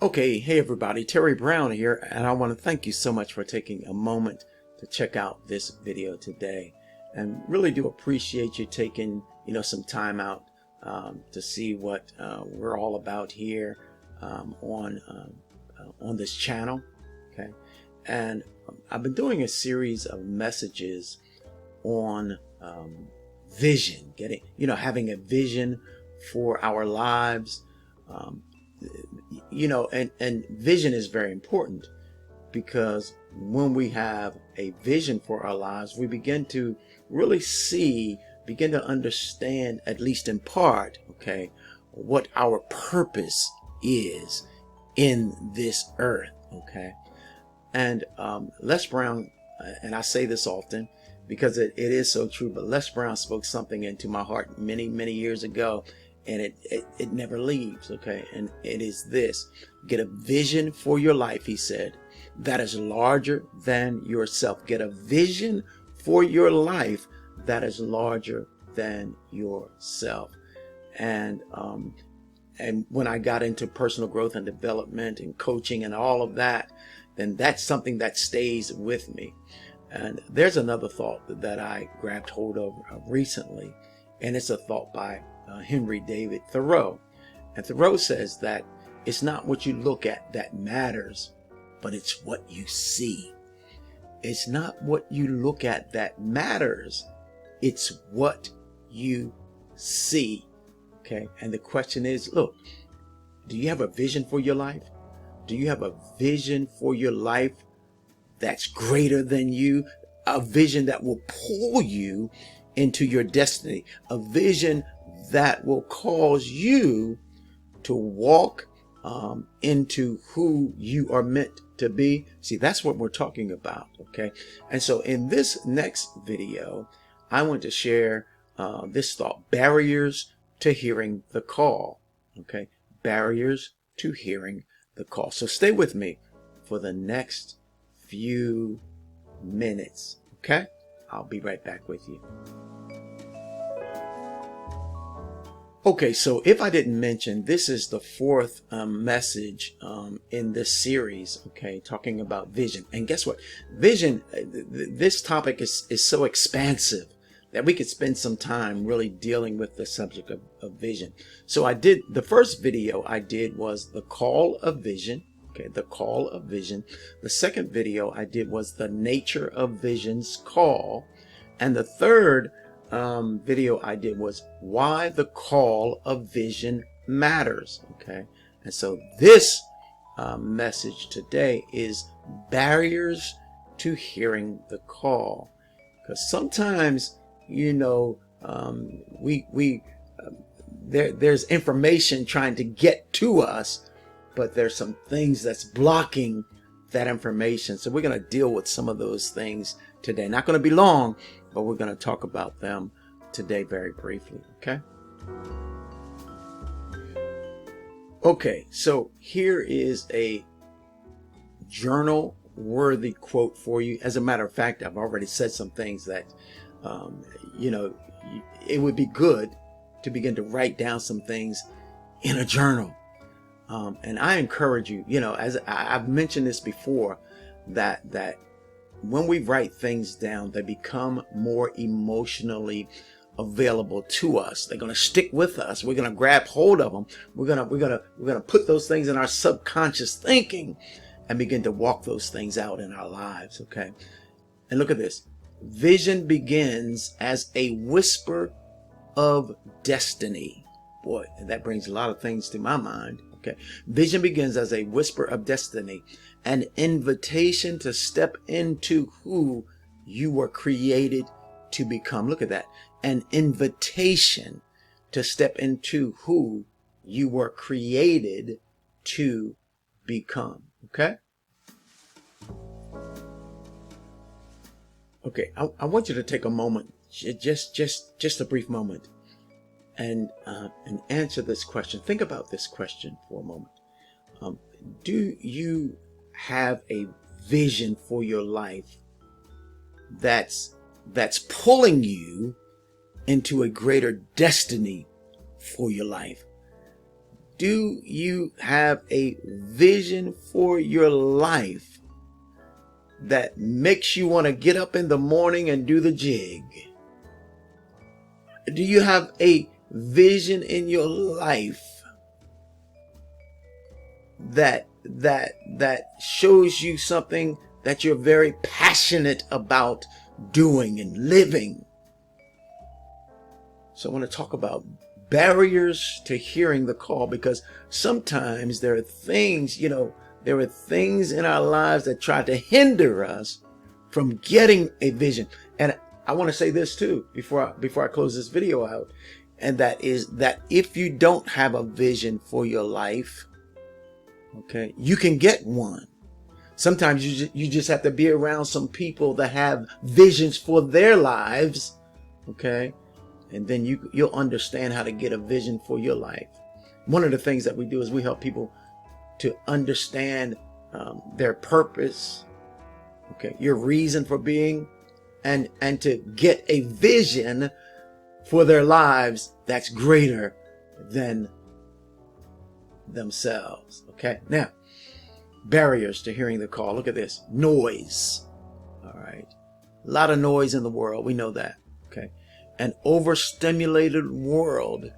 Okay, hey everybody, Terry Brown here, and I want to thank you so much for taking a moment to check out this video today, and really do appreciate you taking some time out to see what we're all about here on this channel. Okay, and I've been doing a series of messages on vision, having a vision for our lives. And vision is very important, because when we have a vision for our lives, we begin to really begin to understand, at least in part, okay, what our purpose is in this earth. Okay. And Les Brown, and I say this often because it is so true, but Les Brown spoke something into my heart many, many years ago, and it never leaves. Okay. And it is this: get a vision for your life, he said, that is larger than yourself. Get a vision for your life that is larger than yourself. And when I got into personal growth and development and coaching and all of that, then that's something that stays with me. And there's another thought that I grabbed hold of recently, and it's a thought by Henry David Thoreau. And Thoreau says that it's not what you look at that matters, but it's what you see. It's not what you look at that matters, it's what you see. Okay. And the question is, look, do you have a vision for your life? Do you have a vision for your life that's greater than you? A vision that will pull you into your destiny, a vision that will cause you to walk into who you are meant to be. See, that's what we're talking about. Okay. And so in this next video, I want to share this thought: barriers to hearing the call. Okay. Barriers to hearing the call. So stay with me for the next few minutes. Okay. I'll be right back with you. Okay, so if I didn't mention, this is the fourth message in this series, okay, talking about vision. And guess what? Vision, this topic is so expansive that we could spend some time really dealing with the subject of vision. So the first video I did was the call of vision, okay, the call of vision. The second video I did was the nature of vision's call. And the third video I did was why the call of vision matters. Okay. And so this message today is barriers to hearing the call, because sometimes there's information trying to get to us, but there's some things that's blocking that information. So we're going to deal with some of those things today. Not going to be long, but we're going to talk about them today very briefly. Okay. Okay. So here is a journal worthy quote for you. As a matter of fact, I've already said some things that, it would be good to begin to write down some things in a journal. And I encourage you, as I've mentioned this before, that when we write things down, they become more emotionally available to us. They're going to stick with us. We're going to grab hold of them. We're going to put those things in our subconscious thinking and begin to walk those things out in our lives. Okay. And look at this. Vision begins as a whisper of destiny. Boy, that brings a lot of things to my mind. Okay. Vision begins as a whisper of destiny, an invitation to step into who you were created to become. Look at that. An invitation to step into who you were created to become. Okay. Okay. I want you to take a moment, just a brief moment, and answer this question. Think about this question for a moment. Do you have a vision for your life that's pulling you into a greater destiny for your life? do you have a vision for your life that makes you want to get up in the morning and do the jig? Do you have a vision in your life that shows you something that you're very passionate about doing and living? So I want to talk about barriers to hearing the call, because sometimes there are things, there are things in our lives that try to hinder us from getting a vision. And I want to say this too, before I close this video out, and that is that if you don't have a vision for your life, okay, you can get one. Sometimes you just have to be around some people that have visions for their lives, okay? And then you'll understand how to get a vision for your life. One of the things that we do is we help people to understand their purpose, okay, your reason for being, and to get a vision for their lives that's greater than themselves. Okay, now, barriers to hearing the call. Look at this. Noise. All right. A lot of noise in the world. We know that. Okay. An overstimulated world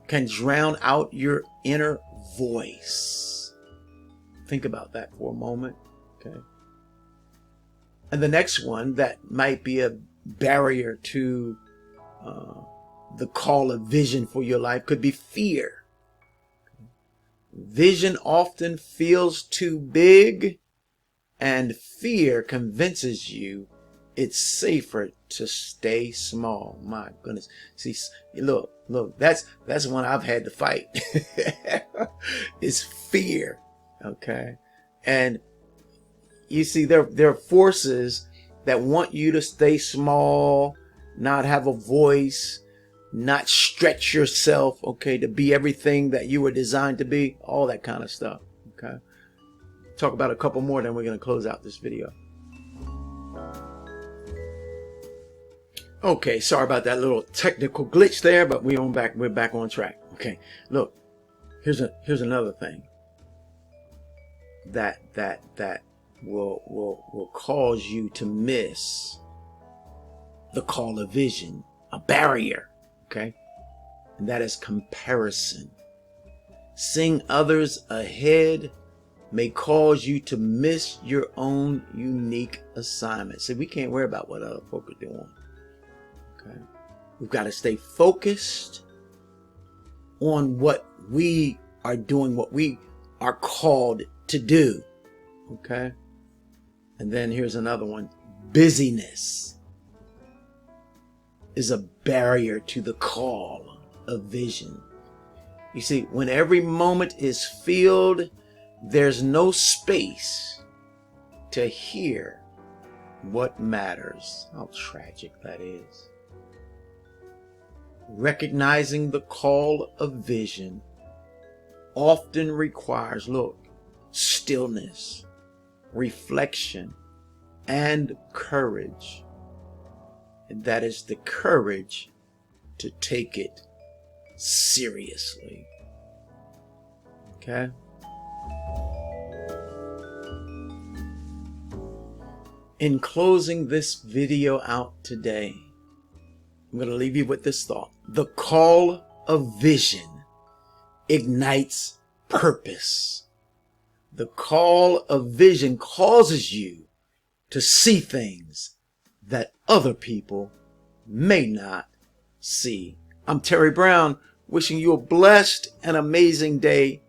can drown out your inner voice. Think about that for a moment. Okay. And the next one that might be a barrier to the call of vision for your life could be fear. Vision often feels too big, and fear convinces you it's safer to stay small. My goodness. See, look, that's one I've had to fight. It's fear. Okay. And you see, there are forces that want you to stay small, not have a voice, not stretch yourself, okay, to be everything that you were designed to be, all that kind of stuff. Okay. Talk about a couple more, then we're going to close out this video. Okay, sorry about that little technical glitch there, but we're back on track. Okay, look, here's another thing that will cause you to miss the call of vision, a barrier, okay? And that is comparison. Seeing others ahead may cause you to miss your own unique assignment. See, we can't worry about what other folk are doing. Okay. We've got to stay focused on what we are doing, what we are called to do. Okay. And then here's another one. Busyness is a barrier to the call of vision. You see, when every moment is filled, there's no space to hear what matters. How tragic that is. Recognizing the call of vision often requires, look, stillness, reflection, and courage. And that is the courage to take it seriously. Okay? In closing this video out today, I'm going to leave you with this thought. The call of vision ignites purpose. The call of vision causes you to see things that other people may not see. I'm Terry Brown, wishing you a blessed and amazing day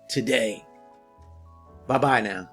today. Bye-bye now.